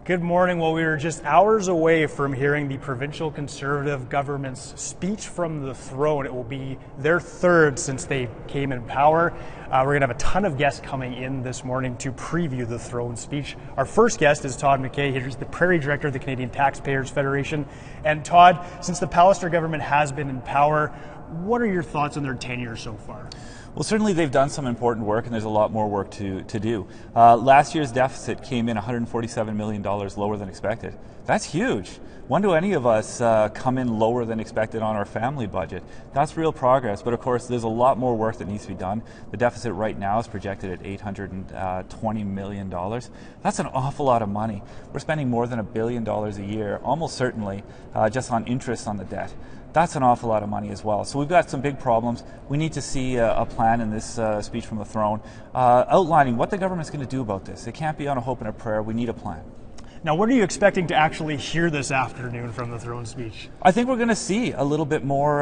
Good morning. Well, we were just hours away from hearing the provincial Conservative government's speech from the throne. It will be their third since they came in power. We're going to have a ton of guests coming in this morning to preview the throne speech. Our first guest is Todd MacKay. He's the Prairie Director of the Canadian Taxpayers Federation. And Todd, since the Pallister government has been in power, what are your thoughts on their tenure so far? Well, certainly they've done some important work, and there's a lot more work to do. Last year's deficit came in $147 million lower than expected. That's huge. When do any of us come in lower than expected on our family budget? That's real progress, but of course there's a lot more work that needs to be done. The deficit right now is projected at $820 million. That's an awful lot of money. We're spending more than $1 billion a year, almost certainly, just on interest on the debt. That's an awful lot of money as well. So we've got some big problems. We need to see a plan in this speech from the throne outlining what the government's going to do about this. It can't be on a hope and a prayer. We need a plan. Now, what are you expecting to actually hear this afternoon from the throne speech? I think we're going to see a little bit more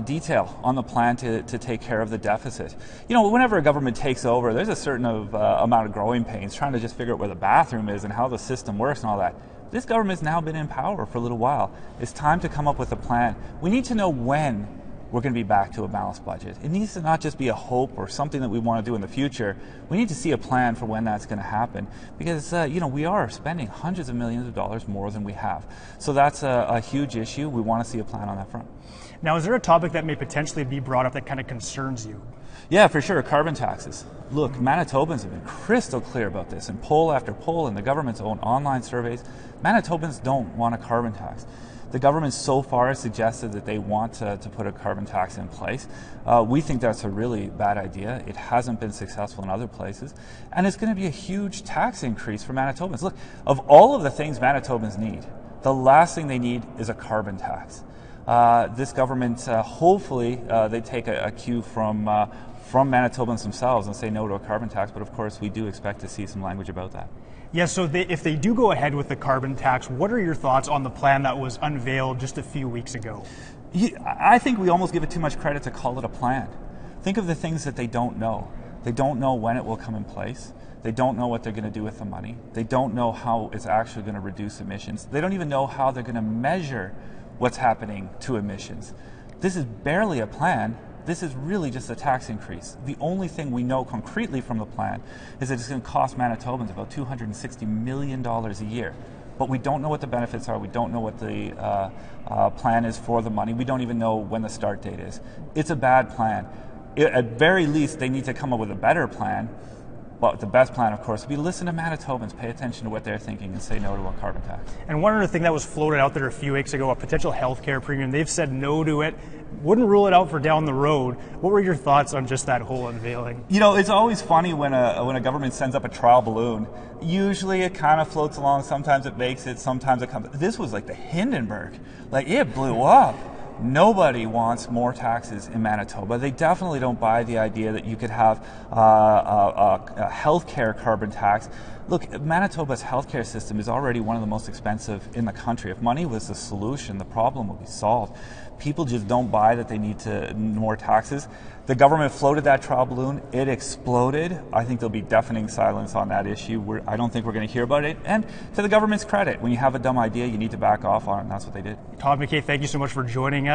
detail on the plan to take care of the deficit. You know, whenever a government takes over, there's a certain amount of growing pains trying to just figure out where the bathroom is and how the system works and all that. This government's now been in power for a little while. It's time to come up with a plan. We need to know when we're going to be back to a balanced budget. It needs to not just be a hope or something that we want to do in the future. We need to see a plan for when that's going to happen because, we are spending hundreds of millions of dollars more than we have. So that's a huge issue. We want to see a plan on that front. Now, is there a topic that may potentially be brought up that kind of concerns you? Yeah, for sure. Carbon taxes. Look, Manitobans have been crystal clear about this in poll after poll in the government's own online surveys. Manitobans don't want a carbon tax. The government so far has suggested that they want to put a carbon tax in place. We think that's a really bad idea. It hasn't been successful in other places. And it's going to be a huge tax increase for Manitobans. Look, of all of the things Manitobans need, the last thing they need is a carbon tax. This government, hopefully, they take a cue from Manitobans themselves and say no to a carbon tax, but of course we do expect to see some language about that. Yes, so if they do go ahead with the carbon tax, what are your thoughts on the plan that was unveiled just a few weeks ago? I think we almost give it too much credit to call it a plan. Think of the things that they don't know. They don't know when it will come in place. They don't know what they're going to do with the money. They don't know how it's actually going to reduce emissions. They don't even know how they're going to measure what's happening to emissions. This is barely a plan. This is really just a tax increase. The only thing we know concretely from the plan is that it's going to cost Manitobans about $260 million a year. But we don't know what the benefits are. We don't know what the plan is for the money. We don't even know when the start date is. It's a bad plan. At very least, they need to come up with a better plan. But the best plan, of course, would be listen to Manitobans, pay attention to what they're thinking, and say no to a carbon tax. And one other thing that was floated out there a few weeks ago, a potential healthcare premium, they've said no to it. Wouldn't rule it out for down the road. What were your thoughts on just that whole unveiling? You know, it's always funny when a government sends up a trial balloon. Usually it kind of floats along. Sometimes it makes it. Sometimes it comes. This was like the Hindenburg. Like, it blew up. Nobody wants more taxes in Manitoba. They definitely don't buy the idea that you could have a healthcare carbon tax. Look, Manitoba's healthcare system is already one of the most expensive in the country. If money was the solution, the problem would be solved. People just don't buy that they need more taxes. The government floated that trial balloon. It exploded. I think there'll be deafening silence on that issue. I don't think we're going to hear about it. And to the government's credit, when you have a dumb idea, you need to back off on it, and that's what they did. Todd MacKay, thank you so much for joining us.